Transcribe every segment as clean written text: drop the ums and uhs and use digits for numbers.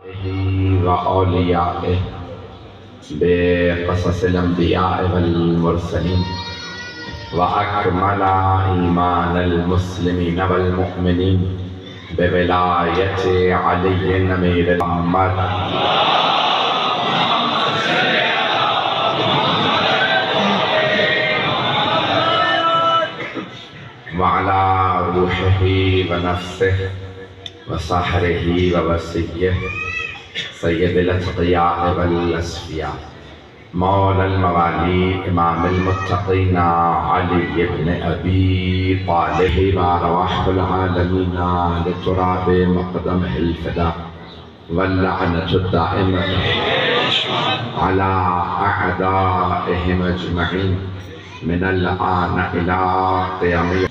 وأوليائه بقصص الأنبياء والمرسلين وأكمل إيمان المسلمين والمؤمنين بولاية علي أمير محمد وعلى روحه ونفسه وصحره ووصيه سيد الأتقياء والأصفياء مولى الموالي إمام المتقين علي بن أبي طالب وأرواح العالمين لتراب مقدمه الفداء واللعنة الدائمة على أعدائهم أجمعين من الآن إلى قيام يوم.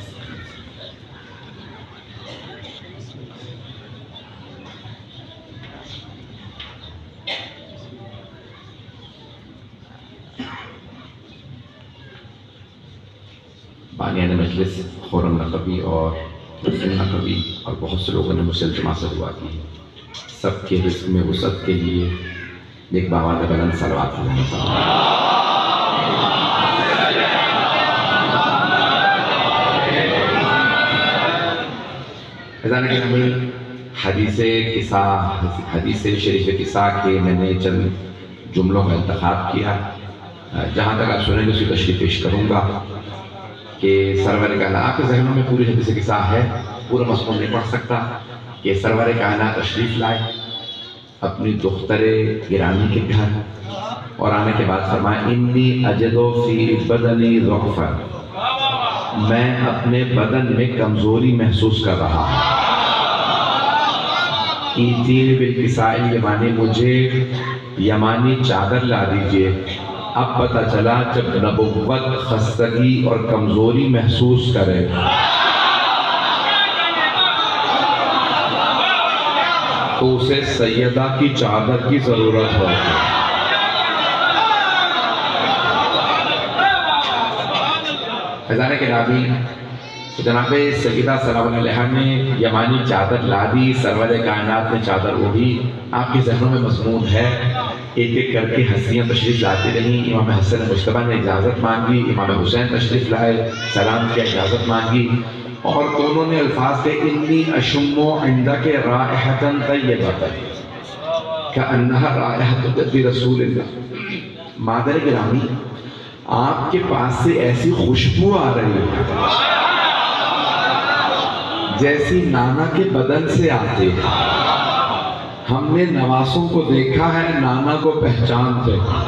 بانیان مجلس خورم نقبی اور رسول نقبی اور بہت سے لوگوں نے مسلمہ سے دعا کی، سب کے رزق میں وسعت کے لیے ایک باوان بلند صلوات اللہ خزانہ کے نمی حدیث شریف قصہ کے میں نے چند جملوں کا انتخاب کیا، جہاں تک آپ سنیں گے اسی تشریح پیش کروں گا کہ سرور کائنات آپ کے ذہنوں میں پوری حدیث قصہ ہے، پورا مضمون نہیں پڑھ سکتا کہ سرور کائنات تشریف لائے اپنی دختر گرامی کے گھر اور آنے کے بعد فرمائے انی اجدو فی بدنی ضعفا، میں اپنے بدن میں کمزوری محسوس کر رہا ہوں، ایتینی بالکساء الیمانی، مجھے یمانی چادر لا دیجئے۔ اب پتہ چلا جب نبوت خستگی اور کمزوری محسوس کرے تو اسے سیدہ کی چادر کی ضرورت ہوتی ہے۔ خزانہ کے نابی جناب سیدہ سلام علیہ نے یمانی چادر لا دی، سرور کائنات نے چادر اوڑھی۔ آپ کے ذہنوں میں مضمون ہے، ایک ایک کر کے ہستیاں تشریف لاتی رہیں۔ امام حسن مجتبیٰ نے اجازت مانگی، امام حسین تشریف لائے، سلام کیا، اجازت مانگی، اور دونوں نے الفاظ کے انی اشم عندک رائحۃ طیبۃ کأنہا رائحۃ رسول اللہ، مادر گرامی آپ کے پاس سے ایسی خوشبو آ رہی ہے جیسی نانا کے بدن سے آتی ہے۔ ہم نے نواسوں کو دیکھا ہے، نانا کو پہچانتے ہیں،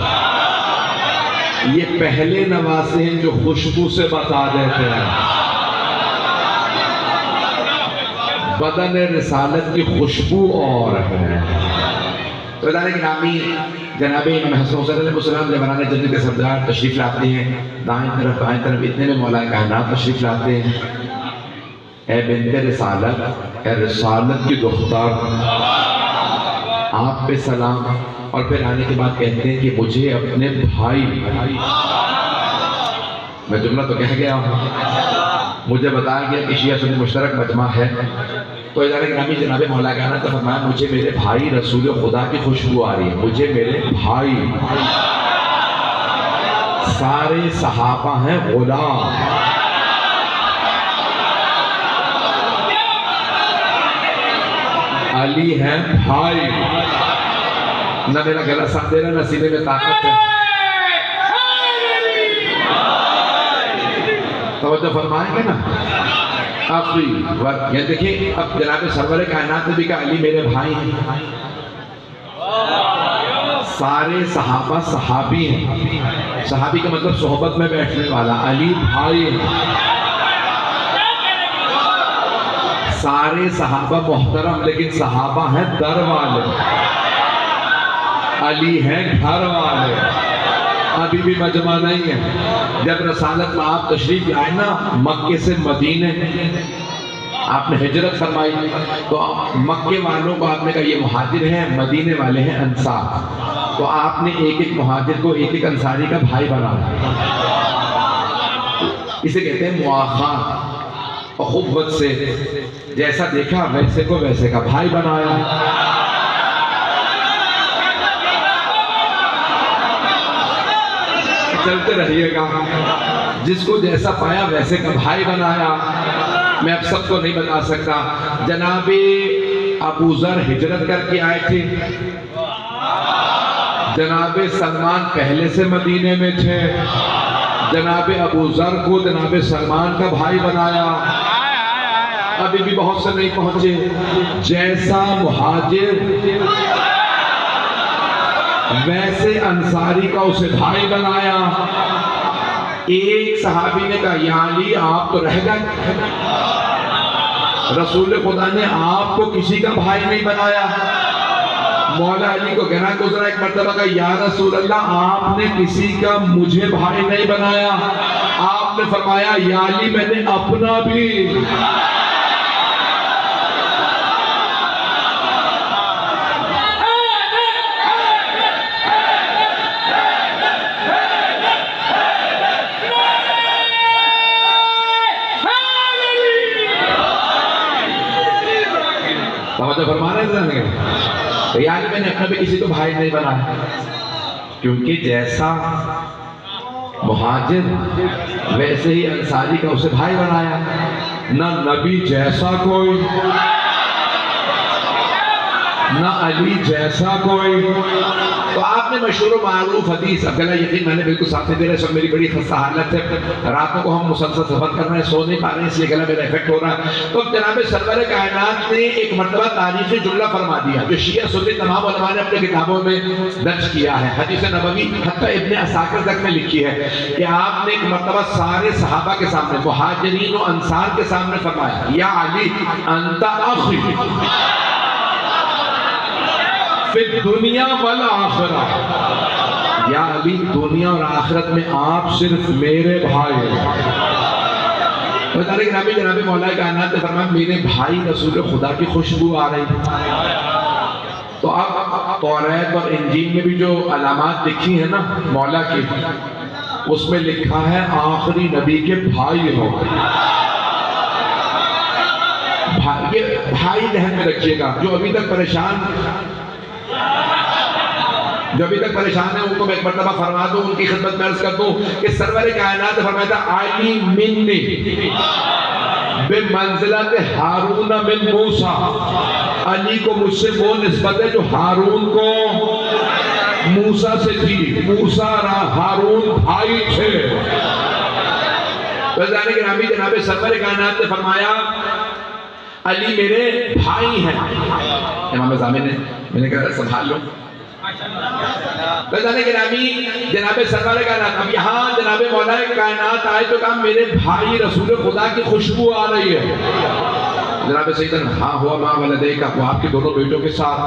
یہ پہلے نواسے ہیں جو خوشبو سے بتا دیتے ہیں بدن رسالت کی خوشبو اور ہے۔ تو ادارے کی نامی جناب امام حسن حسین علیہ السلام جبران جنت کے سردار تشریف لاتے ہیں، دائیں طرف بائیں طرف اتنے میں مولا کائنات تشریف لاتے ہیں۔ اے بنت رسالت، اے رسالت کی دختر، آپ پہ سلام۔ اور پھر آنے کے بعد کہتے ہیں کہ مجھے اپنے بھائی، میں جملہ تو کہہ گیا ہوں، مجھے بتایا گیا کہ شیعہ سنی مشترک مجمع ہے، تو ادارہ گرامی جناب مولا کائنات نے فرمایا مجھے میرے بھائی رسول خدا کی خوشبو آ رہی ہے، مجھے میرے بھائی، سارے صحابہ ہیں غلام، علی ہیں بھائی، نہ میرا گلہ ساتھ دے رہا نہ سینے میں طاقت ہے۔ توجہ فرمائیں گے نا آخری وقت، یہ دیکھیں اب جناب سرور کائنات نے بھی کہا علی میرے بھائی ہیں، سارے صحابہ صحابی ہیں، صحابی کا مطلب صحبت میں بیٹھنے والا، علی بھائی ہیں، سارے صحابہ محترم لیکن صحابہ ہیں در والے، علی ہیں گھر والے۔ ابھی بھی مجمع نہیں ہے، جب رسالت میں آپ تشریف لائے نا مکے سے مدینے، آپ نے ہجرت فرمائی تو مکے والوں کو آپ نے کہا یہ مہاجر ہیں، مدینے والے ہیں انصار، تو آپ نے ایک ایک مہاجر کو ایک ایک انصاری کا بھائی بنایا، اسے کہتے ہیں مواخات، اخوت سے جیسا دیکھا ویسے کو ویسے کا بھائی بنایا۔ چلتے رہیے گا. جس کو جیسا پایا ویسے کا بھائی بنایا. میں اب سب کو نہیں بتا سکتا. جناب ابو ذر ہجرت کر کے آئے تھے. جناب سلمان پہلے سے مدینے میں تھے. جناب ابو ذر کو جناب سلمان کا بھائی بنایا. ابھی بھی بہت سے نہیں پہنچے. جیسا مہاجر ویسے انصاری کا اسے بھائی بنایا. ایک صحابی نے کہا یا علی آپ تو رہ گئے. رسول خدا نے آپ کو کسی کا بھائی نہیں بنایا. مولا علی کو کہنا گزرا ایک مرتبہ کا یا رسول اللہ آپ نے کسی کا مجھے بھائی نہیں بنایا. آپ نے فرمایا یا علی میں نے اپنا بھی. فرما رہے ہیں یعنی میں نے اپنا بھی کسی کو بھائی نہیں بنایا. کیونکہ جیسا مہاجر ویسے ہی انصاری کا اسے بھائی بنایا. نہ نبی جیسا کوئی نہ علی جیسا کوئی. تو آپ نے مشہور و معروف حدیث اکیلا یقین میں نے بالکل ساتھ دے رہے. سب میری بڑی خستہ حالت ہے. راتوں کو ہم مسلسل سفر کر رہے ہیں, سو نہیں پا رہے ہیں, اس لیے گلا میرا افیکٹ ہو رہا ہے. تو جناب سرور کائنات نے ایک مرتبہ تاریخی جملہ فرما دیا جو شیعہ سنی تمام علماء نے اپنے کتابوں میں درج کیا ہے. حدیث نبوی حتیٰ ابن عساکر تک میں لکھی ہے کہ آپ نے ایک مرتبہ سارے صحابہ کے سامنے مہاجرین و انصار کے سامنے فرمایا یا علی انت اخی فی الدنیا والآخرہ. یا علی دنیا اور آخرت میں آپ صرف میرے بھائی ہیں. جناب مولا کائنات نے فرمایا میرے بھائی رسول خدا کی خوشبو آ رہی. تو اب توریت اور انجیل میں بھی جو علامات لکھی ہیں نا مولا کی, اس میں لکھا ہے آخری نبی کے بھائی ہو. بھائی ذہن میں رکھیے گا. جو ابھی تک پریشان ہیں ان کو میں ایک مرتبہ فرما دوں, ان کی خدمت میں عرض کر دوں کہ سرور کائنات نے فرمایا تھا علی منی بمنزلت ہارون من موسیٰ. علی کو مجھ سے وہ نسبت ہے جو ہارون کو موسیٰ سے تھی. موسیٰ ہارون بھائی تھے. جناب سرور کائنات نے فرمایا علی میرے بھائی ہیں. امام زامن نے میں نے کہا سنبھال لو. جناب سرور کائنات اب یہاں جناب مولا کائنات آئے تو کہا میرے بھائی رسول خدا کی خوشبو آ رہی ہے. جناب سیدنا ہاں ہوا ماں ولدے کا وہ آپ کے دونوں بیٹوں کے ساتھ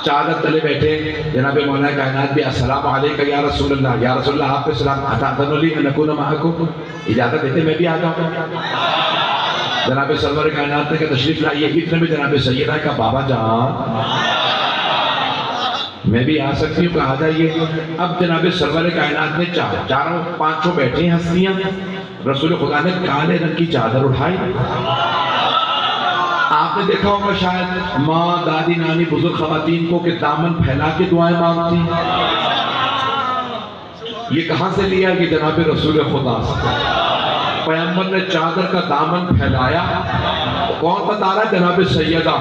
چادر تلے بیٹھے. جناب مولا کائنات بھی السلام علیکم یا رسول اللہ. یا رسول اللہ آپ پہ سلام. اتأذن لی ان اکون معکم, اجازت دیتے میں بھی آ جاؤں. جناب سرور کائنات نے کہ تشریف لائیے. اتنے میں جناب سیدہ کا بابا جان میں بھی آ سکتی ہوں کہ آ جائیے. اب جناب سرور کائنات نے چاروں پانچوں بیٹھے ہستیاں. رسول خدا نے کالے رنگ کی چادر اٹھائی. آپ نے دیکھا ہوگا شاید ماں دادی نانی بزرگ خواتین کو کہ دامن پھیلا کے دعائیں مانگتی. یہ کہاں سے لیا کہ جناب رسول خدا سے پیغمبر نے چادر کا دامن پھیلایا. کون بتا رہا ہے؟ جناب سیدہ.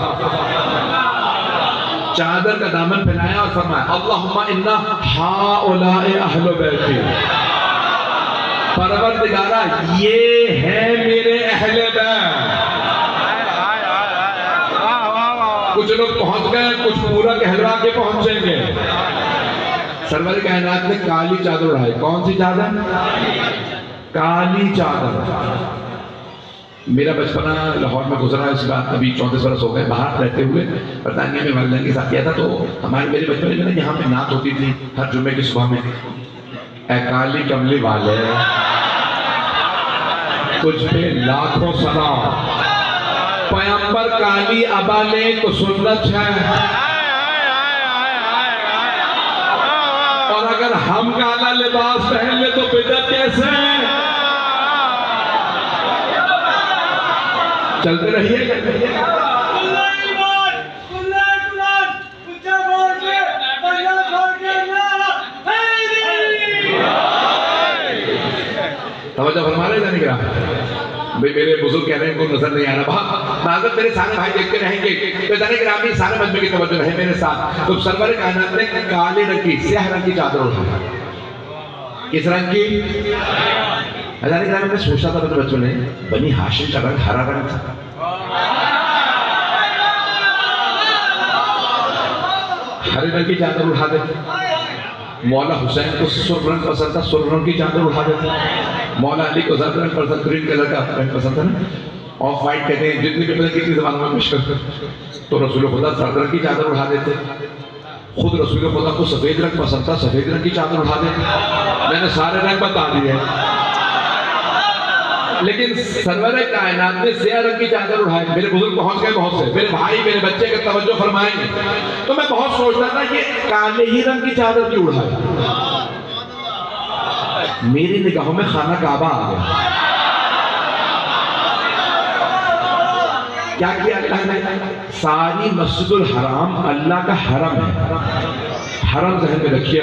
چادر کا دامن پھیلایا اور فرمایا اللہم انا ہؤلاء اہل بیتی. پروردگارہ یہ ہے میرے اہل بیت. کچھ لوگ پہنچ گئے, کچھ پورا کہلوا کے پہنچیں گے. سرور کائنات نے کالی چادر اڑائی. کون سی چادر؟ کالی چادر. میرا بچپنا لاہور میں گزرا. اس بات ابھی 34 برس ہو گئے باہر رہتے ہوئے. برطانیہ میں والدین کے ساتھ کیا تھا تو ہمارے میرے بچپنے میں یہاں پہ نعت ہوتی تھی ہر جمعے کی صبح میں. اے کالی کملی والے تجھ پہ لاکھوں سلام. پیغمبر کالی ابا لے تو سنت ہے, اور اگر ہم کالا لباس پہن لے تو بدعت کیسے؟ چلتے رہیے. فیضان کرام بھائی میرے بزرگ کہہ رہے ہیں کو نظر نہیں آ رہا معذرت میرے سارے بھائی دیکھتے رہیں گے فیضان کرام سارے مجمع کی توجہ رہے میرے ساتھ تو سرور کائنات نے کالے رنگ کی سیاہ رنگ کی چادر اٹھائی کس رنگ کی فیضان کرام نے سوچا تھا بچوں نے بنی ہاشم کا رنگ ہرا رنگ تھا ہرے رنگ کی چادر اٹھا دیتے مولا حسین کو سرخ رنگ پسند تھا سرخ رنگ کی چادر اٹھا دیتے مولا علی کو زرد رنگ پسند گرین کلر کا رنگ پسند تھا نا آف وائٹ کہتے ہیں جتنی بھی پتہ کتنی زبانوں میں پیش کرتے تو رسول خدا زرد رنگ کی چادر اٹھا دیتے خود رسول خدا کو سفید رنگ پسند تھا سفید رنگ کی چادر اٹھا دیتے میں نے سارے رنگ بتا دیے لیکن سرور کائنات نے سیاہ رنگ کی چادر اٹھائی میرے بزرگ پہنچ گئے بہت سے میرے بھائی میرے بچے کا توجہ فرمائیں گے تو میں بہت سوچتا تھا کہ کالے ہی رنگ کی چادر کیوں اٹھائی میری نگاہوں میں خانہ کعبہ آ گیا کیا کیا اللہ نے ساری مسجد الحرام اللہ کا حرم ہے حرم ذہن میں رکھیے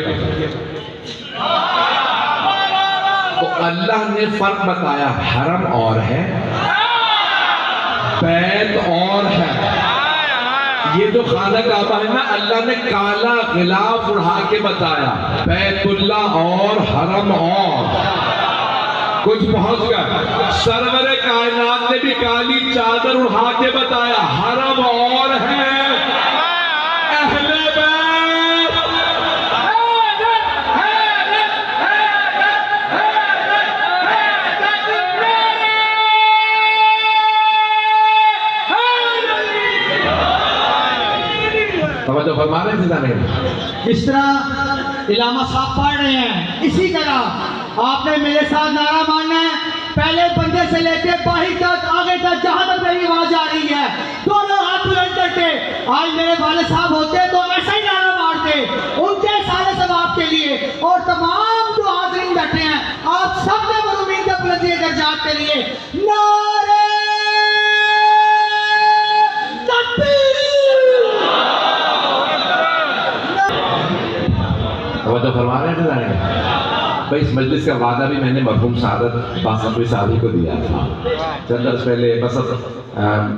تو اللہ نے فرق بتایا حرم اور ہے بیت اور ہے یہ جو خانہ کعبہ ہے نا اللہ نے کالا غلاف اڑا کے بتایا بیت اللہ اور حرم اور کچھ پہنچ گیا سرور کائنات نے بھی کالی چادر اڑا کے بتایا حرم اور ہے اہل فرما رہے تھے اس طرح علامہ صاحب پڑھ رہے ہیں اسی طرح آپ نے میرے ساتھ نعرہ مارنا ہے پہلے بندے سے لے کے باہر تک آگے تک جہاں تک میری آواز آ رہی ہے دونوں ہاتھ بلند کرتے آج میرے والد صاحب ہوتے تو ایسا ہی نعرہ مارتے ان کے سارے ثواب کے لیے اور تمام جو حاضرین بیٹھے ہیں آپ سب نے مرحومین کے بلندی درجات کے لیے نعرہ توجہ فرما رہے ہیں بھائی اس مجلس کا وعدہ بھی میں نے مرحوم سعادت باسطوی صاحب کو دیا تھا چند عرص پہلے بس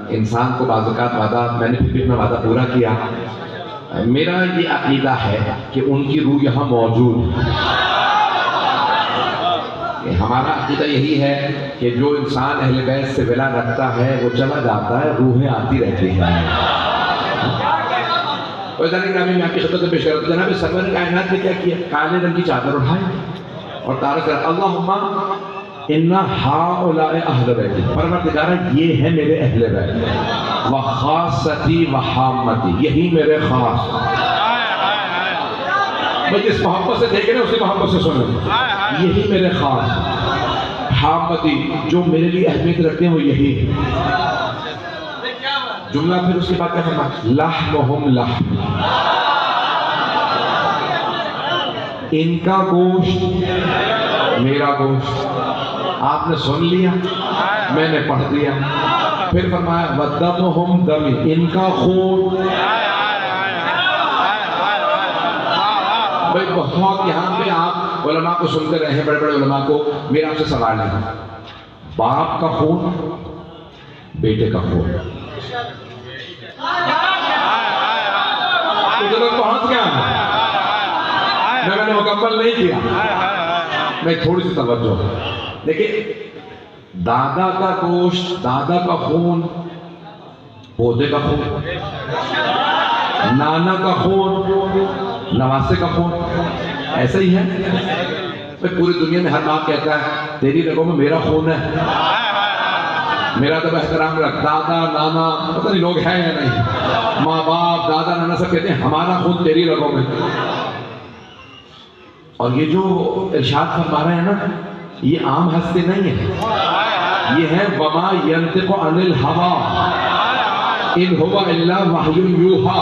انسان کو بعض اوقات وعدہ میں نے پھر اپنا وعدہ پورا کیا میرا یہ عقیدہ ہے کہ ان کی روح یہاں موجود ہے ہمارا عقیدہ یہی ہے کہ جو انسان اہل بیت سے ولا رکھتا ہے وہ چلا جاتا ہے روحیں آتی رہتی ہیں فیضان گرامی میں آپ کی خدمت میں پیش کرتا ہوں جناب سرور کائنات نے کیا کیا کالے رنگ کی چادر اٹھائی اور تعالیٰ کہا اللہم انا ہاؤلاء اہل بیت پروردگارہ یہ ہے میرے اہل بیت وخاصتی وحامتی یہی میرے خاص میں جس محبت سے دیکھ رہے ہیں اسی محبت سے سنیں یہی میرے خاص حامتی جو میرے لیے اہمیت رکھتے ہیں وہ یہی جملہ پھر اس کے بعد کیا فرمایا لحمہم لحم ان کا گوشت میرا گوشت آپ نے سن لیا میں نے پڑھ دیا پھر فرمایا ودمہم دمی ان کا خون بھئی بہت یہاں پہ آپ علماء کو سنتے رہے ہیں بڑے بڑے علماء کو میرا آپ سے سوال ہے باپ کا خون بیٹے کا خون تو جب پہنچ گیا میں نے مکمل نہیں کیا میں تھوڑی سی توجہ دیکھیں دادا کا گوشت دادا کا خون پودے کا خون نانا کا خون نواسے کا خون ایسا ہی ہے پوری دنیا میں ہر باپ کہتا ہے تیری رگوں میں میرا خون ہے میرا تو احترام رکھ دادا نانا پتہ نہیں لوگ ہیں یا نہیں ماں باپ دادا نانا سب کہتے ہیں ہمارا خون تیری رگوں میں اور یہ جو ارشاد فرما رہے ہیں نا یہ عام ہستے نہیں ہیں یہ ہے وما ينطق عن الهوى ان هو الا وحی یوحى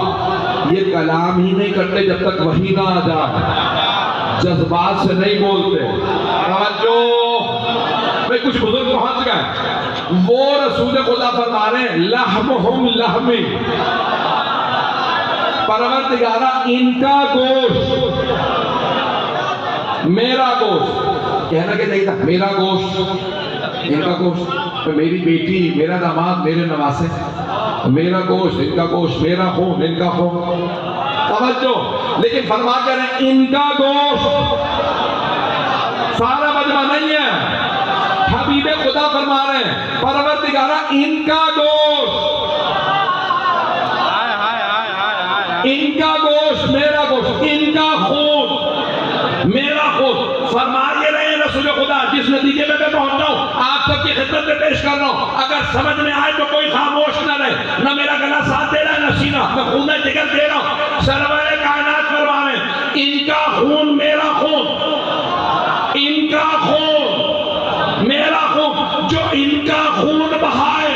یہ کلام ہی نہیں کرتے جب تک وحی نہ آ جائے جذبات سے نہیں بولتے توجہ میں کچھ بزرگ پہنچ گئے وہ رسول خدا فرما رہے ہیں لحمہم لحمی پروردگارہ ان کا گوشت میرا گوشت کہنا کہ نہیں تھا میرا گوشت ان کا گوشت، میری بیٹی، میرا داماد، میرے نواسے، میرا گوشت، ان کا گوشت، میرا خون، ان کا خون. توجہ. لیکن فرما کر رہے ہیں ان کا گوشت، سارا مجمع نہیں ہے. حبیب خدا فرما رہے ہیں پروردگارہ ان کا گوشت، ان کا گوشت میرا گوشت، ان کا خون میرا خون. فرما یہ رہے ہیں رسول خدا. جس نتیجے میں پہنچا ہوں آپ سب کی خدمت میں پیش کر رہا ہوں. اگر سمجھ میں آئے تو کوئی خاموش نہ رہے. نہ میرا گلا ساتھ دے رہا ہے نہ سینہ، میں خون جگر دے رہا ہوں. سرور کائنات فرما رہے ہیں ان کا خون میرا خون، ان کا خون میرا خون. جو ان کا خون بہائے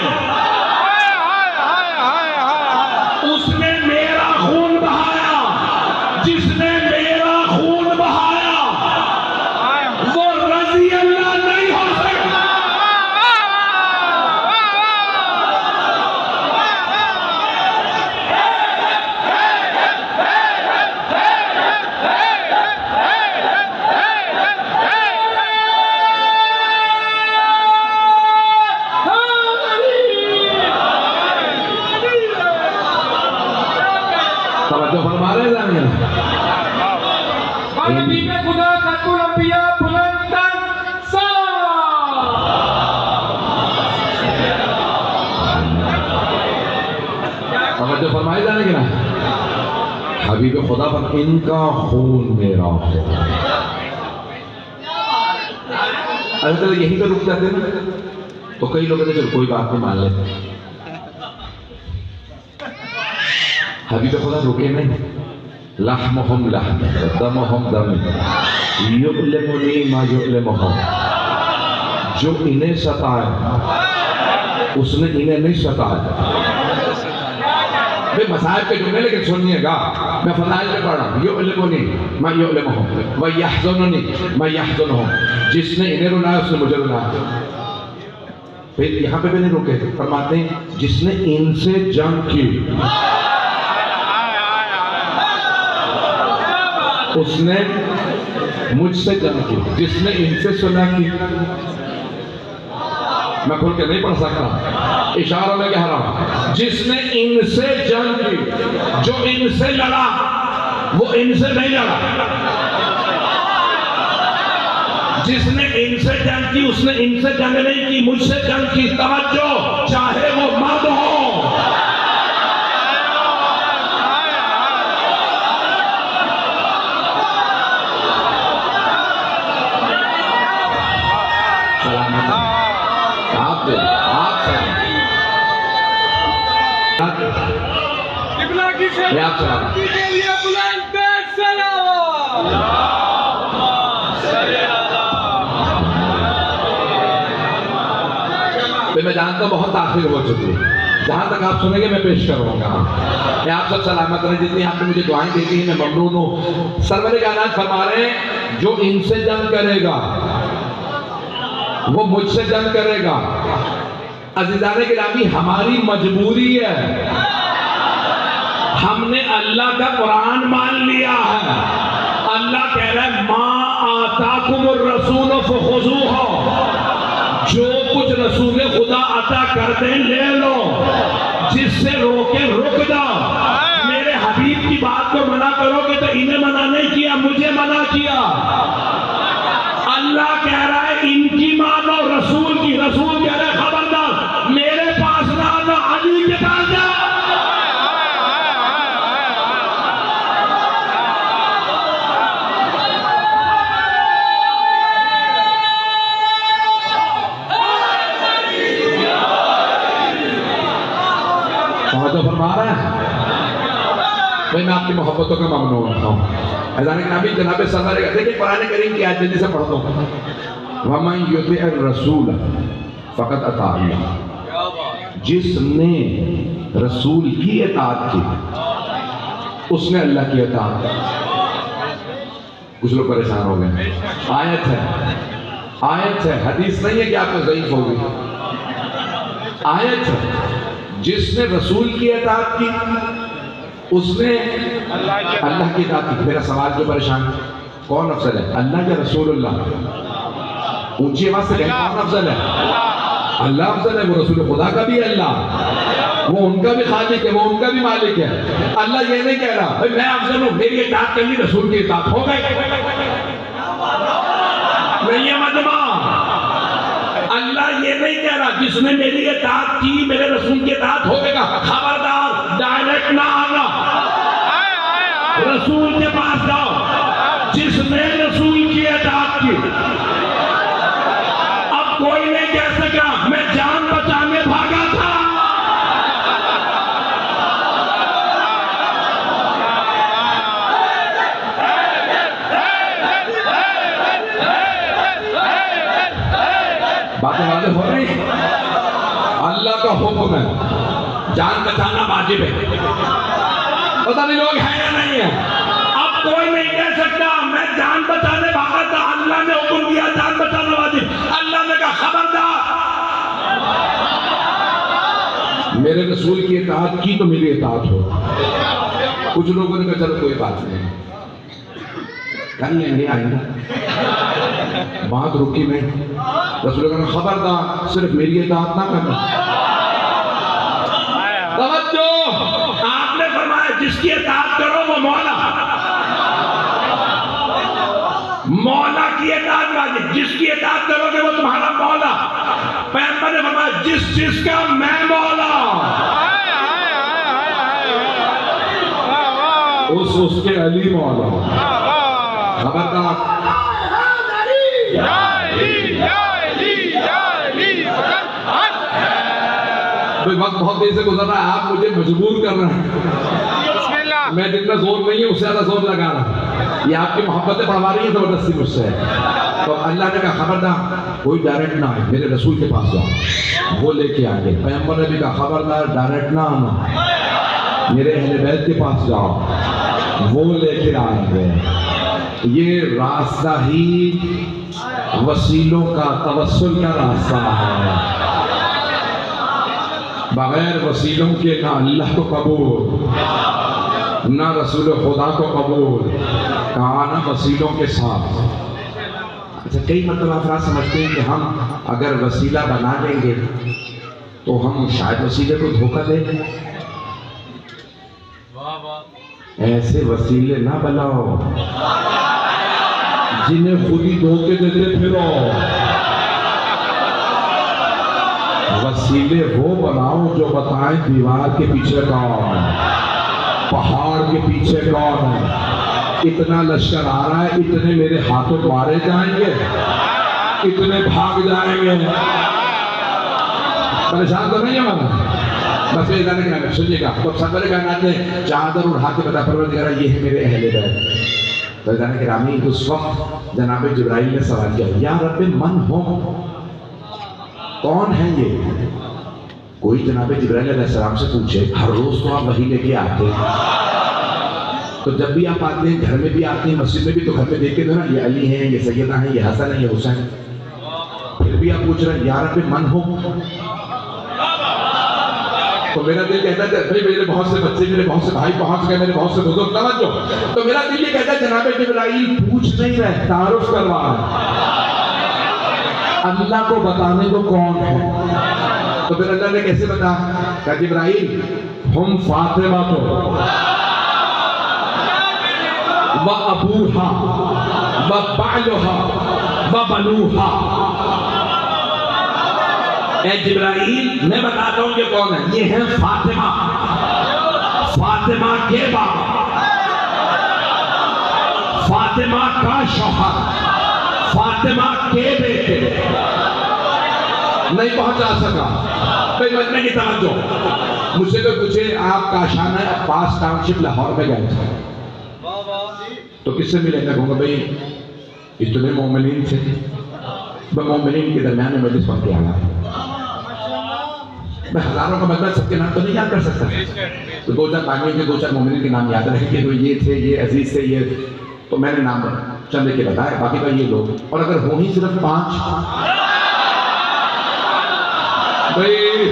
اس نے میرا خون بہایا. جس نے میرا خون بہایا وہ رضی اللہ نہیں ہو سکتا. توجہ فرما رہے ہیں حبیب خدا خاتم الانبیاء بلندن سلام. توجہ فرمائے جانے گے نا. حبیب خدا پر ان کا خون میرا خون. اگر یہی تو رک جاتے نا تو کئی لوگ کہتے ہیں کوئی بات نہیں مان لیتے. حبیب خدا رکے نہیں. لحمہم لحم دمہم دم یعلمنی ما یعلمہم. جو انہیں ستائے اس نے انہیں نہیں ستایا. میں مسائب کے جملے لیکن سنیے گا. میں فضائل میں پڑھ رہا ہوں. یعلمنی ما یعلمہم ویحزننی ما یحزنہم. جس نے انہیں رلایا اس نے مجھے رلایا. پھر یہاں پہ بھی نہیں رکے. فرماتے ہیں جس نے ان سے جنگ کی اس نے مجھ سے جنگ کی. جس نے ان سے صلح کی. میں کھل کے نہیں پڑھ سکتا، اشارہ میں کہہ رہا ہوں. جس نے ان سے جنگ کی، جو ان سے لڑا وہ ان سے نہیں لڑا. جس نے ان سے جنگ کی اس نے ان سے جنگ نہیں کی، مجھ سے جنگ کی. توجہ، چاہے وہ مرد ہو قبلہ کی خدمت کے لیے بلندن سلام. میں جانتا ہوں بہت تاخیر ہو چکی ہے. جہاں تک آپ سنیں گے میں پیش کروں گا. میں آپ سب سلامت رہیں. جتنی آپ نے مجھے دعائیں دی تھی میں ممنون ہوں. سرور کائنات فرما رہے ہیں جو ان سے جنگ کرے گا وہ مجھ سے جنگ کرے گا. عزیزان گرامی ہماری مجبوری ہے. ہم نے اللہ کا قرآن مان لیا ہے. اللہ کہہ رہا ہے ما آتاکم الرسول فخذوہ. جو کچھ رسول خدا عطا کر دیں لے لو، جس سے روکے رک جاؤ. میرے حبیب کی بات کو منع کرو گے تو انہیں منع نہیں کیا، مجھے منع کیا. اللہ کہہ رہا ہے ان کی مانو، رسول کی. رسول کہہ رہا ہے خبردار میرے پاس نہ آنا، علی کے پاس جا. تو فرما رہا ہے بھائی میں آپ کی محبتوں کا ممنون ہوں. اذان نبی جناب سرور کا دیکھیں قرآن کریم کی آیت جلدی سے پڑھتا ہوں. وَمَنْ يُطِعِ الرَّسُولَ فَقَدْ أَطَاعَ اللَّهَ. جس نے رسول کی اطاعت کی اس نے اللہ کی اطاعت کی. کچھ لوگ پریشان ہو گئے. آیت ہے حدیث نہیں ہے کہ آپ کو ضعیف ہوگی. آیت ہے. جس نے رسول کی اطاعت کی اس نے اللہ کی اطاعت کی. میرا سوال جو پریشان کون افضل ہے، اللہ یا رسول اللہ؟ اونچی آواز سے کہیں کون افضل ہے؟ اللہ افضل ہے، وہ رسول خدا کا بھی اللہ، وہ ان کا بھی خالق ہے، وہ ان کا بھی مالک ہے۔ اللہ یہ نہیں کہہ رہا میں افضل ہوں، میری اطاعت کرنی رسول کی اطاعت ہو گئی نہیں ہے مجمع۔ اللہ یہ نہیں کہہ رہا جس نے میری اطاعت کی میرے رسول کی اطاعت ہو گا، خبردار ڈائریکٹ نہ آنا، رسول کے پاس جاؤ جس نے رسول کی اطاعت کی۔ اب کوئی نہیں کہہ سکا میں جان بچانے بھاگا تھا۔ باتیں واضح ہو رہی؟ اللہ کا حکم ہے، جان بچانا واجب ہے۔ پتہ نہیں لوگ ہیں یا نہیں ہیں۔ اب کوئی نہیں کہہ سکتا میں جان بچانے بھاگا تھا، اللہ نے حکم دیا جان بچانا واجب۔ اللہ نے کہا خبردار، میرے رسول کی اطاعت کی تو میری اطاعت ہو۔ کچھ لوگوں نے کہا چلو کوئی بات نہیں، کر لیں گے آئندہ، بات رکی میں۔ رسول اللہ نے خبردار صرف میری اطاعت نہ کرنا۔ توجہ، آپ نے فرمایا جس کی اطاعت کرو وہ مولا، مولا کی اطاعت واجب، جس کی اطاعت کرو گے وہ تمہارا مولا۔ پیغمبر نے فرمایا جس کا میں مولا، اس کے علی مولا۔ خبردار، وقت بہت دیر سے گزر رہا ہے، آپ مجھے مجبور کر رہے ہیں، میں جتنا زور نہیں ہے اس سے زیادہ زور لگا رہا ہوں، یہ آپ کی محبتیں بڑھوا رہی ہیں زبردستی مجھ سے۔ تو اللہ نے کہا خبردار کوئی ڈائریکٹ نہ آئے، میرے رسول کے پاس جاؤ، وہ لے کے آگے۔ پیغمبر نے بھی کہا خبردار ڈائریکٹ نہ آنا، میرے اہل بیت کے پاس جاؤ، وہ لے کے آئیں گے۔ یہ راستہ ہی وسیلوں کا توسل کا راستہ ہے، بغیر وسیلوں کے نہ اللہ کو قبول نہ رسول خدا کو قبول، کہا نہ وسیلوں کے ساتھ۔ اچھا کئی مرتبہ افراد سمجھتے ہیں کہ ہم اگر وسیلہ بنا لیں گے تو ہم شاید وسیلے کو دھوکہ دیں گے۔ ایسے وسیلے نہ بناؤ جنہیں خود ہی دھوکے دیتے پھرو، وسیلے وہ بناؤ جو بتائیں دیوار کے پیچھے کون، پہاڑ کے پیچھے کون ہے، اتنا لشکر آ رہا ہے، اتنے میرے ہاتھوں مارے جائیں گے، اتنے بھاگ جائیں گے۔ پریشان تو نہیں ہے ہمارا، بس یہ جانے کے سنیے گا۔ تو سرور کائنات نے چادر اٹھا کے بتا پروردگار یہ ہے میرے اہل بیت۔ تو جانے کے رامی اس وقت جناب جبرائیل نے سوال کیا یا رب من ہو، کون ہے یہ؟ کوئی جناب جبرائیل علیہ السلام سے پوچھے، ہر روز تو آپ وہی لے کے آتے ہیں، تو جب بھی آپ آتے ہیں گھر میں بھی آتے ہیں، مسجد میں بھی، تو گھر میں دیکھتے ہیں نا یہ علی ہیں، یہ سیدہ ہیں، یہ حسن ہیں، یہ حسین، پھر بھی آپ پوچھ رہے ہیں یا رب من ہو۔ تو میرا دل کہتا ہے بھائی میرے بہت سے بچے، میرے بہت سے بھائی پہنچ گئے، میرے بہت سے بزرگ، توجہ، تو میرا دل یہ کہتا ہے جناب جبرائیل پوچھ نہیں رہے، تعارف کروا رہے، اللہ کو بتانے کو کون ہے؟ تو پھر اللہ نے کیسے بتا؟ کہا جبرائیل ہم فاطمہ تو و ابوہا و بعلہا و بنوہا۔ اے جبرائیل میں بتاتا ہوں یہ کون ہے، یہ ہے فاطمہ، فاطمہ کے باپ، فاطمہ کا شوہر، فاطمہ کے بیٹے۔ نہیں پہنچا سکا، کوئی بچنے کی توجہ۔ مجھ سے کوئی پوچھے آپ کاشانہ عباس ٹاؤن شپ لاہور میں گئے تھے تو کس سے ملے؟ میں کہوں گا بھائی اتنے مومنین تھے، مومنین کے درمیان میں مجلس پڑھ کے آیا، میں ہزاروں کا مطلب سب کے نام تو نہیں یاد کر سکتا، تو دو چار بھائیوں کے دو چار مومنین کے نام یاد رکھے کہ یہ تھے، یہ عزیز تھے، یہ، تو میں نے نام چند کے بتائے، باقی کا یہ لوگ، اور اگر ہوں ہی صرف 5، بھائی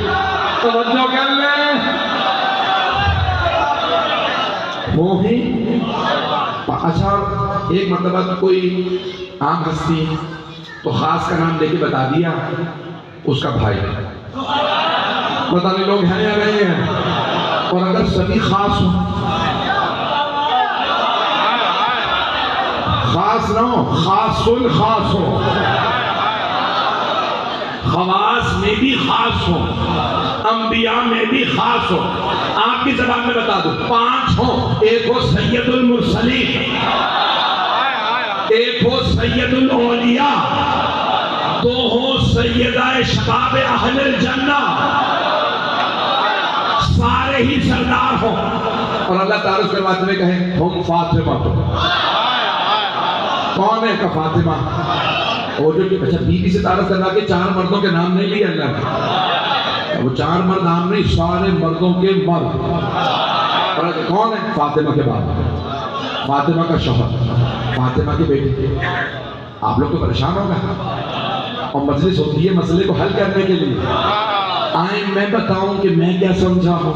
توجہ کر لیں، ہوں ہی۔ اچھا ایک مرتبہ کوئی عام ہستی تو خاص کا نام لے کے بتا دیا اس کا بھائی. پتہ نہیں لوگ ہیں یا نہیں ہیں. اور اگر سبھی خاص ہوں، خاص نہ ہو، خاص الخاص ہو، خواص میں بھی خاص ہو، انبیاء میں بھی خاص ہو. آپ کی زبان میں بتا دوں 5 ہو. ایک ہو سید المرسلین، ایک ہو سید الاولیاء، 2 ہو سیدہ شباب اہل الجنہ، سارے ہی سردار ہوں. اور اللہ تعارف کرواتے میں کہیں ہم فاطمہ. کون ہے کا فاطمہ؟ اور جو اچھا بی بی سے تعارف کروا کے 4 مردوں کے نام نہیں لیے اللہ نے. وہ 4 مرد نام نہیں، سارے مردوں کے مرد. اور کون ہے؟ فاطمہ کے بعد فاطمہ کا شوہر، فاطمہ کی بیٹی. آپ لوگ تو پریشان ہو گئے. اور مجلس ہوتی ہے مسئلے کو حل کرنے کے لیے. آئیں میں بتاؤں کہ میں کیا سمجھا ہوں.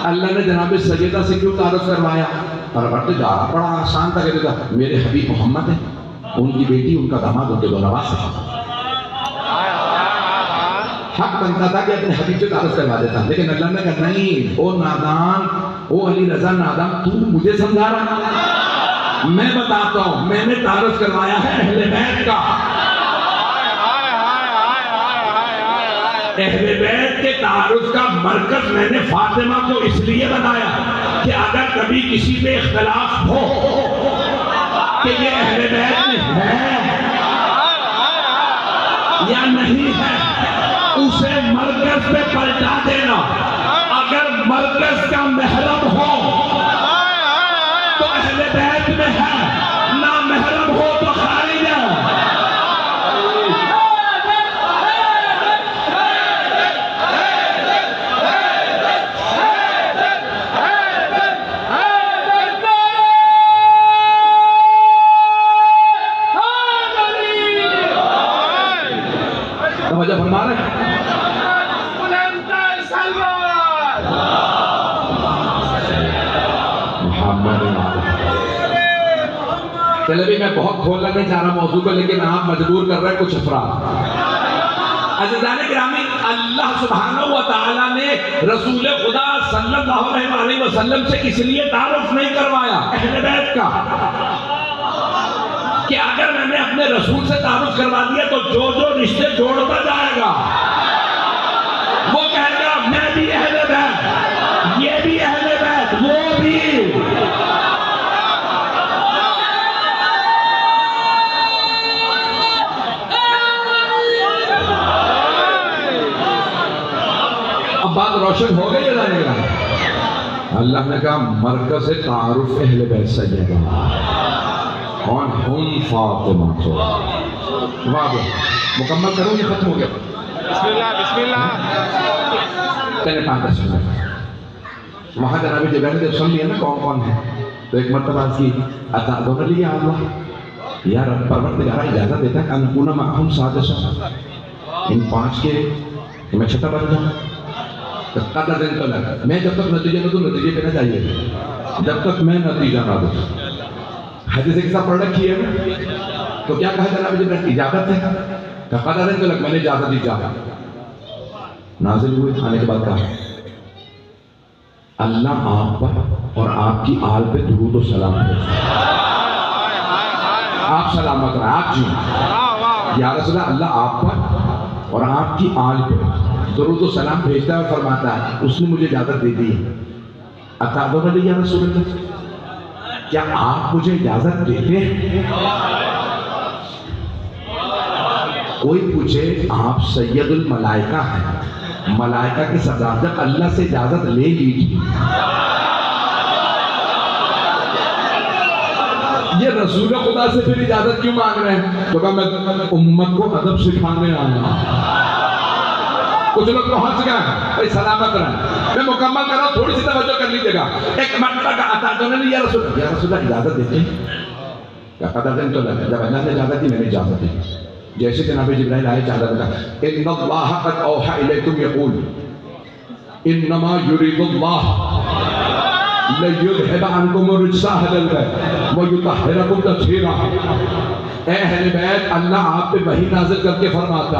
اللہ نے جناب سیدہ سے کیوں تعارف کروایا؟ اور جا بڑا آسان تھا. کہتے تھا میرے حبیب محمد ہیں، ان کی بیٹی ان کا داماد ان کے دو نواز سے. حق بنتا تھا کہ اپنے حبیب سے تعارف کروا دیتا، لیکن اللہ نے کہا نہیں، او نادان، او علی رضا نادان، تو مجھے سمجھا رہا. میں بتاتا ہوں، میں نے تعارف کروایا ہے اہل بیت کا. اہل بیت کے تعارف کا مرکز میں ne فاطمہ کو اس لیے بنایا کہ اگر کبھی کسی میں اختلاف ہو کہ یہ اہل بیت میں ہے یا نہیں ہے، اسے مرکز پہ پلٹا دینا. اگر مرکز کا محرم ہو تو اہل بیت میں ہے، نہ محرم ہو تو خارج ہے. توجہ فرما رہے ہیں. چلے بھی میں بہت کھولنا نہیں چاہ رہا موضوع کو، لیکن آپ مجبور کر رہے ہیں کچھ افراد. عزیزان گرامی، اللہ سبحانہ و تعالیٰ نے رسول خدا صلی اللہ علیہ وسلم سے اس لیے تعارف نہیں کروایا اہل بیت کا کہ اگر میں نے اپنے رسول سے تعارف کروا دیا تو جو جو رشتے جوڑتا جائے گا وہ کہے گا میں بھی اہل بیت، یہ بھی اہل بیت، وہ بھی. اب بات روشن ہو گئی ہے نا. اللہ نے کہا مرکز تعارف اہل بیت سیدہ کون؟ ہم فاطمہ. مکمل کروں، یہ ختم ہو گیا. بسم اللہ بسم اللہ. پہلے 5-10 منٹ وہاں جناب جبرائیل نے سن لیا نا کون کون ہے. تو ایک مرتبہ عرض کی اتعذر لی یا اللہ، یا رب پروردگار اجازت دیتا ہے ان اکون معہم سادسا، ان 5 کے میں چھٹا بن جاؤں. قدر دن تو لگا میں جب تک نتیجہ نہ دوں نتیجے پہ نہ جائیے، جب تک میں نتیجہ نہ دوں. حدیث ایک ساتھ پڑھ رکھی ہے تو کیا کہا جناب جبرائیل؟ اجازت ہے. قدر دن تو لگ میں نے اجازت دی. نازل ہوئے آنے کے بعد کہا اللہ آپ پر اور آپ کی آل پہ درود و سلام بھیجتا. آپ سلامت رہے، آپ جی یا رسول اللہ آپ پر اور آپ کی آل پہ درود و سلام بھیجتا ہے اور فرماتا ہے اس نے مجھے اجازت دے دی. اتعذر لی یا رسول اللہ، کیا آپ مجھے اجازت دیتے ہیں؟ کوئی پوچھے آپ سید الملائکہ ہیں، ملائکہ کے سردار، جب اللہ سے اجازت لے لیجیے. یہ رسول خدا سے پھر اجازت کیوں مانگ رہے ہیں؟ تو کہا میں امت کو ادب سکھانے آیا. کچھ لوگ پہنچ گئے بھائی سلامت رہیں، میں مکمل کر رہا ہوں، تھوڑی سی توجہ کر لیجیے گا. ایک مرتبہ کا اتعذر لی یا رسول اللہ اجازت دیتے ہیں. کیا قدر دن تو لگا، جب اللہ نے اجازت دی میں نے اجازت دی. جیسے جناب جبرائیل آئے چاہتا تھا ان اللہ قد اوحى الیکم یقول انما یرید اللہ لیذهب عنکم الرجس اہل البیت ویطہرکم تطہیرا. اے اہل بیت اللہ آپ پہ وحی نازل کر کے فرماتا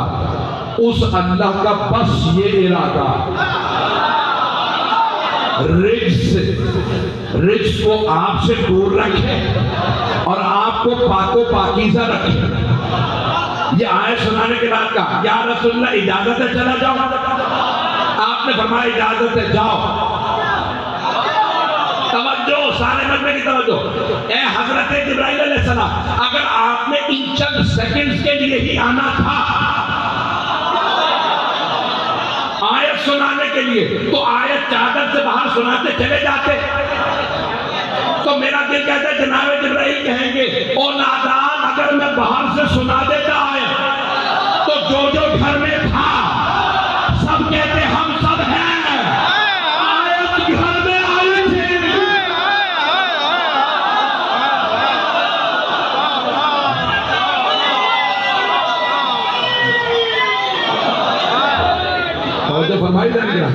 اس اللہ کا بس یہ ارادہ رجس کو آپ سے دور رکھے اور آپ کو پاک و پاکیزہ رکھے. یہ آیت سنانے کے بعد کہا یا رسول اللہ اجازت ہے چلا جاؤ. آپ نے فرمایا اجازت ہے جاؤ. توجہ سارے مجمع کی توجہ. اے حضرت جبرائیل علیہ السلام اگر آپ نے ان چند سیکنڈز کے لیے ہی آنا تھا آیت سنانے کے لیے تو آیت چادر سے باہر سناتے چلے جاتے. تو میرا دل کہتا ہے جناب جبرائیل کہیں گے او نادان اگر میں باہر سے سنا دیتا آیت تو جو جو گھر میں تھا سب کہتے ہم سب ہیں آیت گھر میں آئی تھی. توجہ فرمائی جائے گا.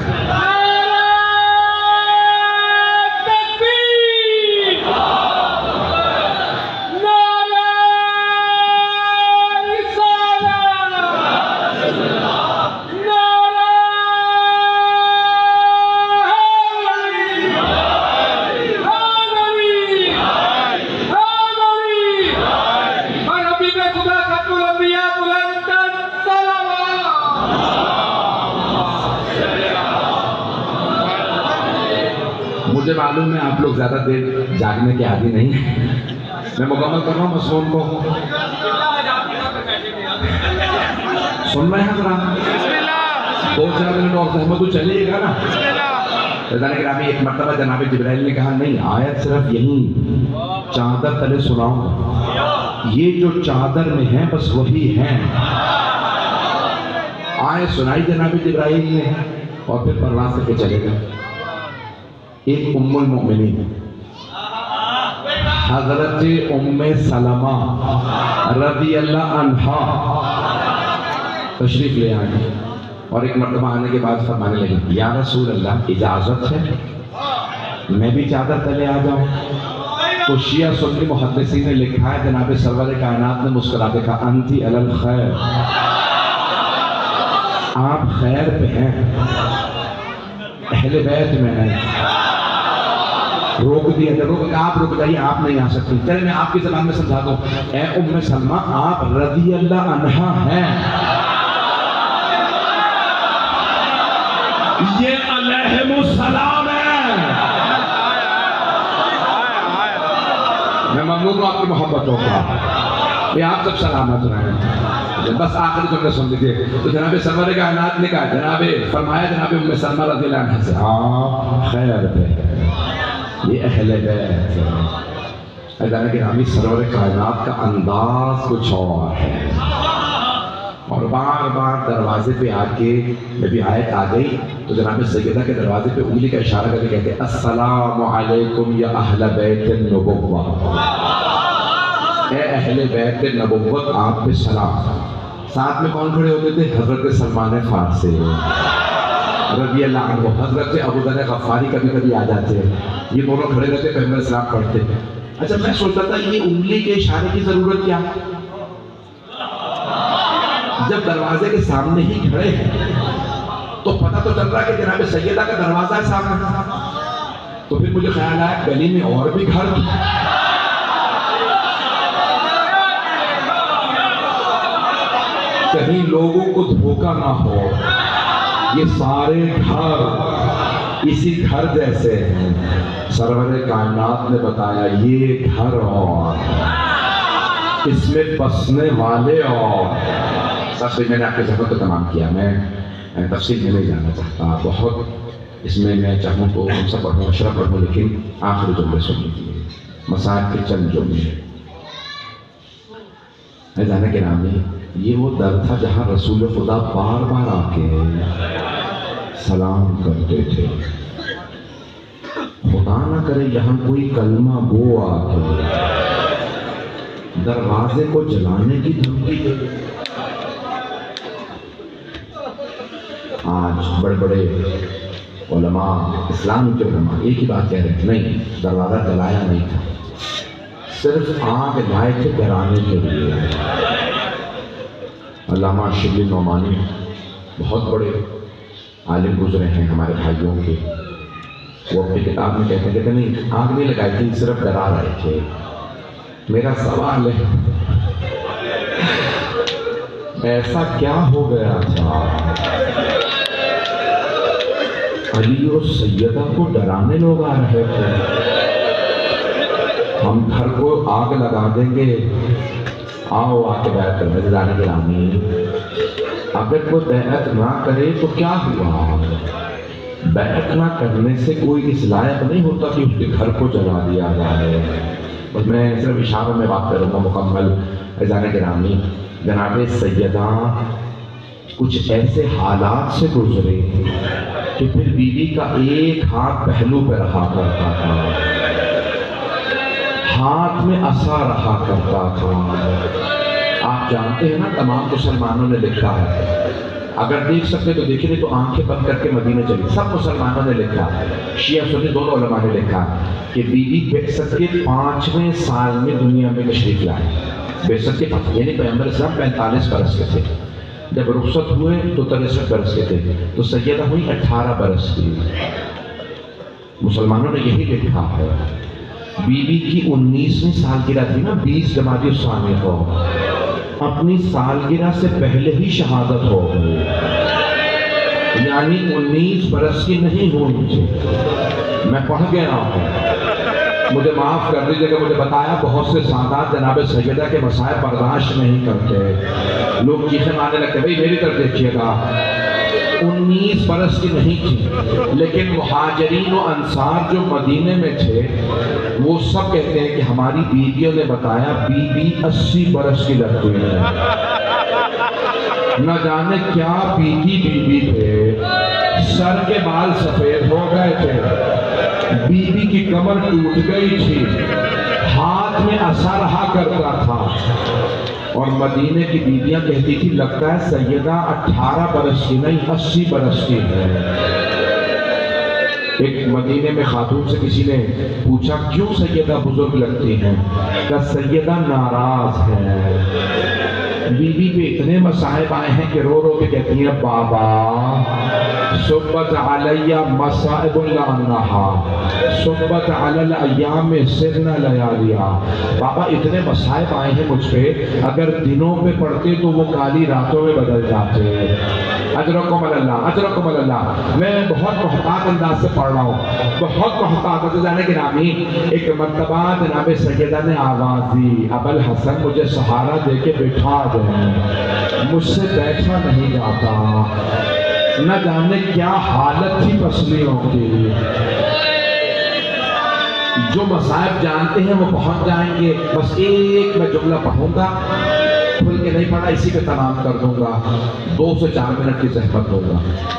مجھے معلوم ہے آپ لوگ زیادہ دیر جاگنے کے عادی نہیں ہیں. میں مکمل کر رہا ہوں مصنون کو. سن رہے ہیں ذرا 2-4 منٹ اور زحمت تو چلیے گا نا. رضوان گرامی ایک مرتبہ جناب جبرائیل نے کہا نہیں آیت صرف یہیں چادر تلے سناؤں. یہ جو چادر میں ہیں بس وہی ہیں. آیت سنائی جناب جبرائیل نے اور پھر پرواز کر کے چلے گئے. ایک ام المؤمنین حضرت ام سلمہ رضی اللہ عنہا تشریف لے آئے اور ایک مرتبہ آنے کے بعد فرمانے لگی یا رسول اللہ اجازت ہے میں بھی چادر تلے آ جاؤں. تو شیعہ سنی محدثین نے لکھا ہے جناب سرور کائنات نے مسکرا کے کہا انتی علی الخیر آپ خیر پہ ہیں اہل بیت میں ہیں. روک دیا آپ رک جائیے آپ نہیں آ سکتی. چلے میں آپ کی زبان میں سمجھا دوں اے ام سلمہ آپ رضی اللہ عنہا ہیں یہ علیہم السلام ہے. میں ممنون ہوں آپ کی محبتوں کا. یہ آپ سب سلامت رہیں. بس آخری جملے سن لیجیے. تو جناب سرور کائنات نے کہا جناب فرمایا جناب ام سلمہ رضی اللہ عنہ سے ہاں خیر پہ یہ اہل بیت ہے. گرامی سرور کائنات کا انداز کچھ اور ہے اور بار بار دروازے پہ آ کے جب یہ آیت آ گئی تو جناب سیدہ کے دروازے پہ انگلی کا اشارہ کر کے کہتے السلام علیکم یا اہل بیت النبوہ. اے اہل بیت نبوت آپ پہ سلام. ساتھ میں کون کھڑے ہوتے تھے حضرت سلمان فارسی رضی اللہ عنہ. حضرت ابو ذر غفاری کبھی کبھی آ جاتے ہیں. یہ دونوں کھڑے رہتے پیغمبر اسلام پڑھتے. اچھا میں سوچتا تھا یہ انگلی کے اشارے کی ضرورت کیا جب دروازے کے سامنے ہی کھڑے ہیں تو پتہ تو چل رہا کہ جناب سیدہ کا دروازہ ہے سامنے. تو پھر مجھے خیال آیا گلی میں اور بھی گھر تھے. کہیں لوگوں کو دھوکہ نہ ہو یہ سارے گھر اسی گھر جیسے ہیں. سرور کائنات نے بتایا یہ گھر اور اس میں بسنے والے اور سب میں نے آپ کے سفر کو تمام کیا. میں تفصیل میں نہیں جانا چاہتا بہت. اس میں چاہوں تو ہم سب پڑھوں اشرف پڑھوں لیکن آخری جملے سن لیجیے مسائل کے چند جملے. جانے کے نام یہ وہ در تھا جہاں رسول خدا بار بار آ کے سلام کرتے تھے. خدا نہ کرے یہاں کوئی کلمہ گو آ کے دروازے کو جلانے کی دھمکی دے. آج بڑے بڑے علماء اسلام کے علماء ایک ہی بات کہہ رہے ہیں نہیں دروازہ جلایا نہیں تھا صرف آگ لائے تھے ڈرانے کے لیے۔ علامہ شبلی نعمانی بہت بڑے عالم گزرے ہیں ہمارے بھائیوں کے، وہ اپنی کتاب میں کہتے ہیں کہ نہیں، آگ نہیں لگائی تھی، صرف ڈرا رہے تھے۔ میرا سوال ہے ایسا کیا ہو گیا تھا علی اور سیدہ کو ڈرانے لوگ آ رہے تھے؟ ہم گھر کو آگ لگا دیں گے، آؤ آ کے بیعت کرنے جانے کے نامی۔ اگر کوئی بیعت نہ کرے تو کیا ہوا؟ بیعت نہ کرنے سے کوئی اس لائق نہیں ہوتا کہ اس کے گھر کو جلا دیا جائے۔ اور میں صرف اشاروں میں بات کروں گا مکمل۔ عزیزان گرامی، جناب سیدہ کچھ ایسے حالات سے گزرے کہ پھر بیوی کا ایک ہاتھ پہلو پہ رہا کرتا تھا، ہاتھ میں عصا رہا کرتا تھا۔ آپ جانتے ہیں نا، تمام مسلمانوں نے لکھا ہے، اگر دیکھ سکتے تو دیکھیں، تو آنکھیں بند کر کے مدینے چلی، سب مسلمانوں نے لکھا، شیعہ سنی دونوں علماء نے لکھا کہ بیوی بعثت کے 5ویں سال میں دنیا میں تشریف لائے۔ بعثت کے یعنی پیغمبر اسلام 45 برس کے تھے، جب رخصت ہوئے تو 63 برس کے تھے، تو سیدہ ہوئی 18 برس کی۔ مسلمانوں نے یہی لکھا ہے۔ بیوی کی 19ویں سالگرہ تھی نا، 20 جمادی الثانی کو، اپنی سالگرہ سے پہلے ہی شہادت ہو گئی، یعنی 19 برس کی نہیں ہوئی تھی۔ میں پڑھ گیا ہوں، مجھے معاف کر دیجیے کہ مجھے بتایا بہت سے سادات جناب سیدہ کے مسائل برداشت نہیں کرتے، لوگ چیخیں مارنے لگتے، بھئی میری طرف دیکھیے گا، 19 برس کی نہیں تھی، لیکن مہاجرین و انصار جو مدینے میں تھے وہ سب کہتے ہیں کہ ہماری بیویوں نے بتایا بی بی 80 برس کی لگتی ہے۔ نہ جانے کیا پیتی بی بی تھے، سر کے بال سفید ہو گئے تھے، بی بی کی کمر ٹوٹ گئی تھی، ہاتھ میں عصا رہا کرتا تھا، اور مدینے کی بیویاں کہتی تھی لگتا ہے سیدہ 18 برس کی نہیں 80 برس کی ہے۔ ایک مدینے میں خاتون سے کسی نے پوچھا کیوں سیدہ بزرگ لگتی ہیں؟ کہ سیدہ ناراض ہے۔ بیوی پہ اتنے مصائب آئے ہیں کہ رو رو کے کہتی ہیں بابا صبت علیہ مصائب لعنہا صبت علی الایام سرن لیالیا، بابا اتنے مصائب آئے ہیں مجھ پہ، اگر دنوں پہ پڑھتے تو وہ کالی راتوں میں بدل جاتے۔ اجرکم اللہ، اجرکم اللہ۔ میں بہت محتاط انداز سے پڑھ رہا ہوں، بہت محتاط جانے کے نامی۔ ایک مرتبہ جناب سیدہ نے آواز دی ابوالحسن مجھے سہارا دے کے بٹھا دیں، مجھ سے بیٹھا نہیں جاتا۔ نہ جانے کیا حالت تھی پسلیوں کی۔ جو مصائب جانتے ہیں وہ پہنچ جائیں گے، بس ایک میں جملہ پڑھوں گا، کھل کے نہیں پڑھا، اسی پہ تمام کر دوں گا، 2 سے 4 منٹ کی زحمت ہوگا۔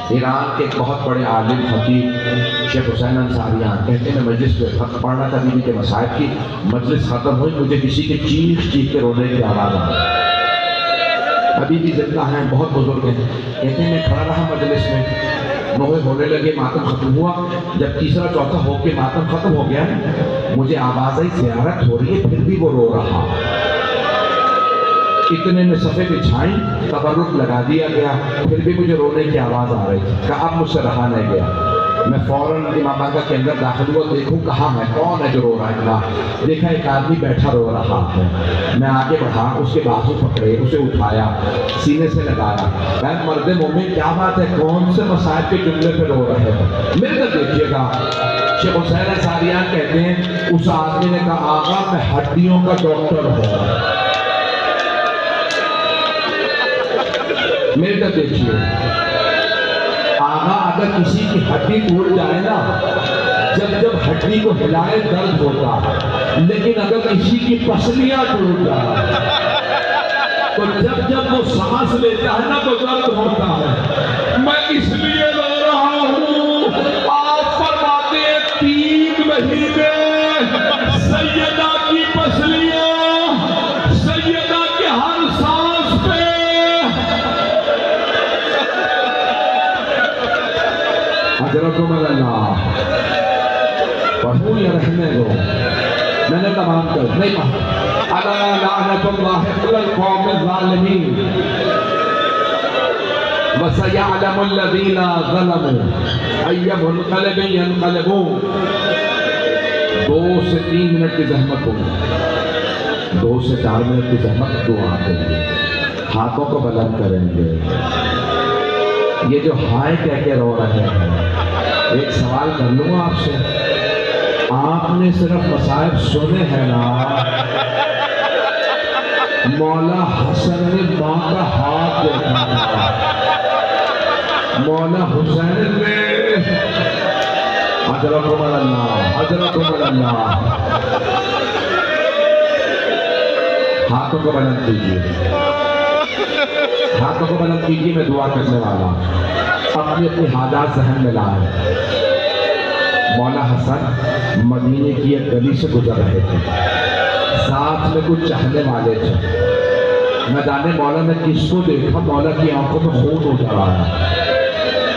ایران کے ایک بہت بڑے عالم خطیب شیخ حسین انصاریان کہتے ہیں میں مجلس پہ پڑھ رہا تھا بیوی کے مصائب کی، مجلس ختم ہوئی، مجھے کسی کے چیخ چیخ کے رونے کی آواز آئی۔ ابھی بھی زندہ ہیں، بہت بزرگ ہیں، کہتے ہیں میں کھڑا رہا مجلس میں، نوحے ہونے لگے، ماتم ختم ہوا، جب تیسرا چوتھا ہو کے ماتم ختم ہو گیا مجھے آواز آئی زیارت ہو رہی ہے، پھر بھی وہ رو رہا۔ اتنے نے صفحے بچھائیں، تبرک لگا دیا گیا، پھر بھی مجھے رونے کی آواز آ رہی تھی، کہا اب مجھ سے رہا نہیں گیا۔ میں فوراً امام بارگاہ کے اندر داخل ہوا، دیکھوں کہاں ہے، کون ہے جو رو رہا ہے؟ دیکھا ایک آدمی بیٹھا رو رہا ہے۔ میں آگے بڑھا، اس کے بازو پکڑے، اسے اٹھایا، سینے سے لگایا، میں مرد مومن کیا بات ہے، کون سے مصائب کے جملے پہ رو رہے ہیں؟ میرے کو دیکھیے گا، شیخ حسین انصاریان کہتے ہیں اس آدمی نے کہا آقا میں ہڈیوں کا ڈاکٹر ہوں۔ میرے کو دیکھیے آقا اگر کسی کی ہڈی ٹوٹ جائے نا، جب ہڈی کو ہلائے درد ہوتا ہے، لیکن اگر کسی کی پسلیاں ٹوٹ جائے تو جب وہ سانس لیتا ہے نا تو درد ہوتا ہے۔ میں اس لیے رو رہا ہوں، آپ فرماتے ہیں 3 مہینے سیدہ کی پسلیاں، سیدہ کے ہر سانس پہ اجرکم اللہ۔ پڑھوں یا رہنے دو؟ میں نے تمام کر نہیں کہا الا لعنت اللہ علی القوم الظالمین وسيعلم الذين ظلموا أي منقلب ينقلبون. 2 سے 3 منٹ کی زحمت ہوگی, 2 سے 4 منٹ کی زحمت دعا کریں گے, ہاتھوں کو بلند کریں گے. یہ جو ہائے کہہ کے رو رہے ہیں, ایک سوال کر لوں آپ سے, آپ نے صرف مصائب سنے ہیں نا؟ مولا حسن نے ماں کا ہاتھ دیکھا تھا, مولا حسین نے حضرتکم اللہ, حضرتکم اللہ. ہاتھوں کو بلند کیجیے, ہاتھوں کو بلند کیجیے, میں دعا کرنے والا. اپنی اپنی حاجات ذہن میں لائیں. مولا حسن مدینے کی ایک گلی سے گزر رہے تھے, ساتھ میں کچھ چاہنے والے تھے. نہ جانے مولا نے کس کو دیکھا, مولا کی آنکھوں میں خون اتر آیا.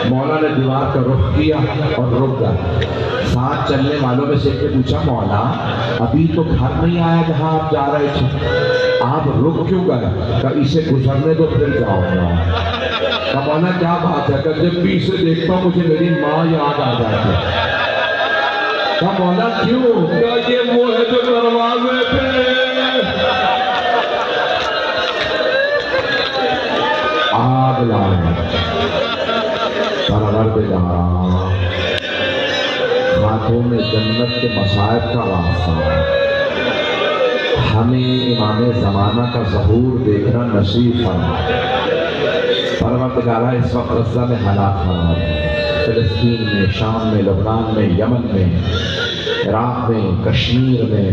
مولا نے دیوار کا رخ کیا اور رک گئے. ساتھ چلنے والوں میں سے ایک نے پوچھا, مولا ابھی تو گھر نہیں آیا جہاں آپ جا رہے تھے, آپ رک کیوں گئے؟ کہ اسے گزرنے تو پھر جاؤ گا. کہ مولا کیا بات ہے؟ کہ جب بھی اسے دیکھتا ہوں مجھے میری ماں یاد آ جاتی ہے. کہ مولا کیوں؟ کہ یہ وہ ہے جو دروازے پہ آگ لائے. پروردگارا خاتون جنت کے مصائب کا واسطہ ہمیں امام زمانہ کا ظہور دیکھنا نصیب فرما. پروردگارا اس وقت غزہ میں حالات خراب ہیں, فلسطین میں, شام میں, لبنان میں, یمن میں, عراق میں, کشمیر میں,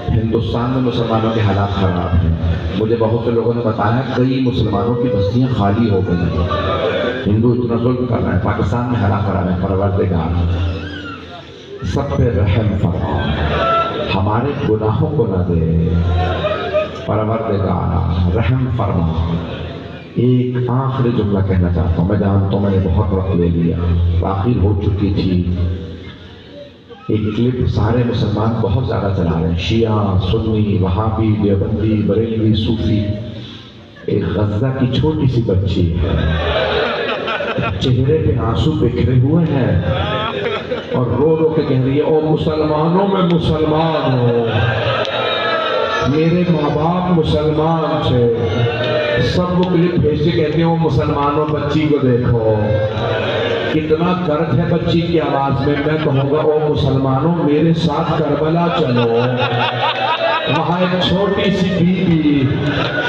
ہندوستان میں مسلمانوں کے حالات خراب ہیں. مجھے بہت سے لوگوں نے بتایا کئی مسلمانوں کی بستیاں خالی ہو گئی ہیں, ہندو اتنا ظلم کر رہے ہیں. پاکستان میں حالات خراب ہیں. پروردگار سب پہ رحم فرما, ہمارے گناہوں کو نہ دے. پروردگار رحم فرما. ایک آخری جملہ کہنا چاہتا ہوں, میں جانتا ہوں میں نے بہت وقت لے لیا, تاخیر ہو چکی تھی. ایک کلپ سارے مسلمان بہت زیادہ چلا رہے ہیں, شیعہ, سنی, وہابی, دیوبندی, بریلوی, صوفی. ایک غزہ کی چھوٹی سی بچی ہے, چہرے پہ آنسو بکھرے ہوئے ہیں اور رو رو کے کہہ رہی ہے, او مسلمانوں میں مسلمان ہو, میرے ماں باپ مسلمان تھے. سب وہ کلپ بھیج کے کہتے ہیں او مسلمانوں بچی کو دیکھو. کتنا درد ہے بچی کی آواز میں. میں کہوں گا او مسلمانوں میرے ساتھ کربلا چلو. وہاں ایک چھوٹی سی بیوی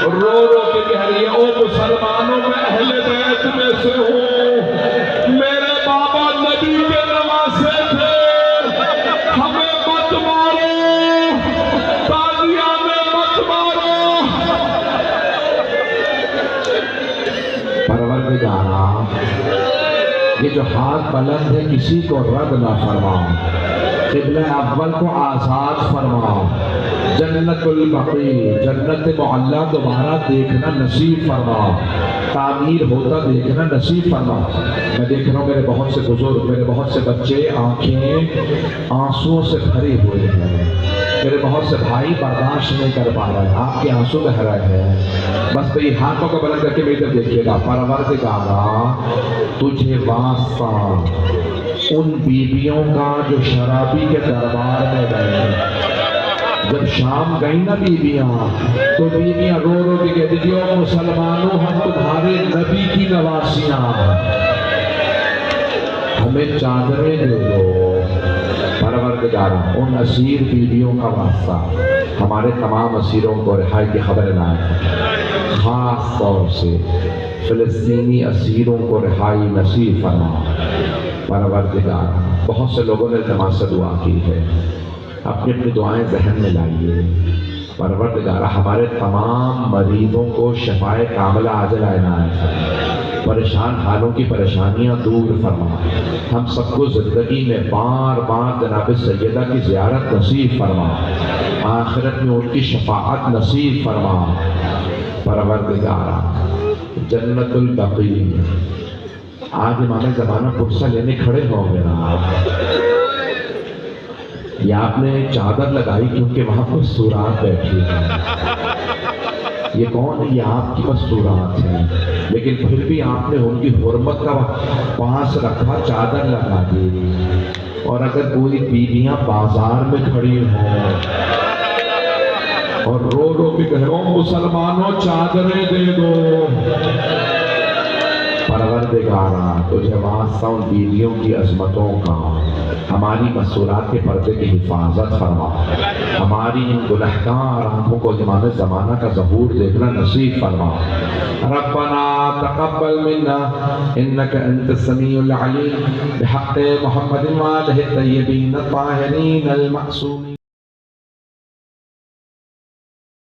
رو رو کے کہہ رہی ہے, او مسلمانوں میں اہل بیت میں سے ہوں, میرے بابا نبی کے نواسے تھے, ہمیں مت مارو, تازیہ میں مت مارو. پروردگارا یہ جو ہاتھ بلند ہے کسی کو رد نہ فرما. قبلہ اول کو آزاد فرما. جنت البقیع, جنت معلیٰ دوبارہ دیکھنا نصیب فرما. تعمیر ہوتا دیکھنا نصیب فرما. میں دیکھ رہا ہوں میرے بہت سے بزرگ, میرے بہت سے بچے آنکھیں آنسوؤں سے بھری ہوئے ہیں. میرے بہت سے بھائی برداشت نہیں کر پا رہے ہیں, آپ کے آنسو بہ رہے ہیں. بس میری ہاتھوں کو بلند کر کے میری طرف دیکھیے گا. پروردگارا تجھے واسطہ ان بیویوں کا جو شرابی کے دربار میں گئے. جب شام گئی نا بیویاں, تو بیویاں رو رو کے کہتی تھی, او مسلمانوں ہم تمہارے نبی کی نواسیاں, ہمیں چادریں دے دو. پروردگارا ان اسیر بیویوں کا واسطہ ہمارے تمام اسیروں کو رہائی کی خبر لائے. خاص طور سے فلسطینی اسیروں کو رہائی نصیب فرما. پروردگارا بہت سے لوگوں نے جماعت سے دعا کی ہے, اپنی اپنی دعائیں ذہن میں لائیے. پروردگارا ہمارے تمام مریضوں کو شفائے کاملہ عاجلہ عنایت فرما. پریشان حالوں کی پریشانیاں دور فرما. ہم سب کو زندگی میں بار بار جناب سیدہ کی زیارت نصیب فرما. آخرت میں ان کی شفاعت نصیب فرما. پروردگارا جنت البقیع. آج امام زمانہ پرسہ لینے کھڑے ہو گئے نا, یہ آپ نے چادر لگائی کیونکہ وہاں مستورات بیٹھی ہیں. یہ کون ہے؟ یہ آپ کی مستورات ہیں، لیکن پھر بھی آپ نے ان کی حرمت کا پاس رکھا، چادر لگا دی. اور اگر کوئی بیویاں بازار میں کھڑی ہوں اور رو رو کے کہہ رہو مسلمانوں چادریں دے دو، پروردگارا تجھے واسطہ ان بیویوں کی عظمتوں کا، ہماری مستورات کے پردے کی حفاظت فرما، ہماری ان گنہگار آنکھوں کو امام زمانہ کا ظہور دیکھنا نصیب فرما. ربنا تقبل منا انك انت السميع العليم بحق محمد وآله الطيبين الطاهرين المعصومين.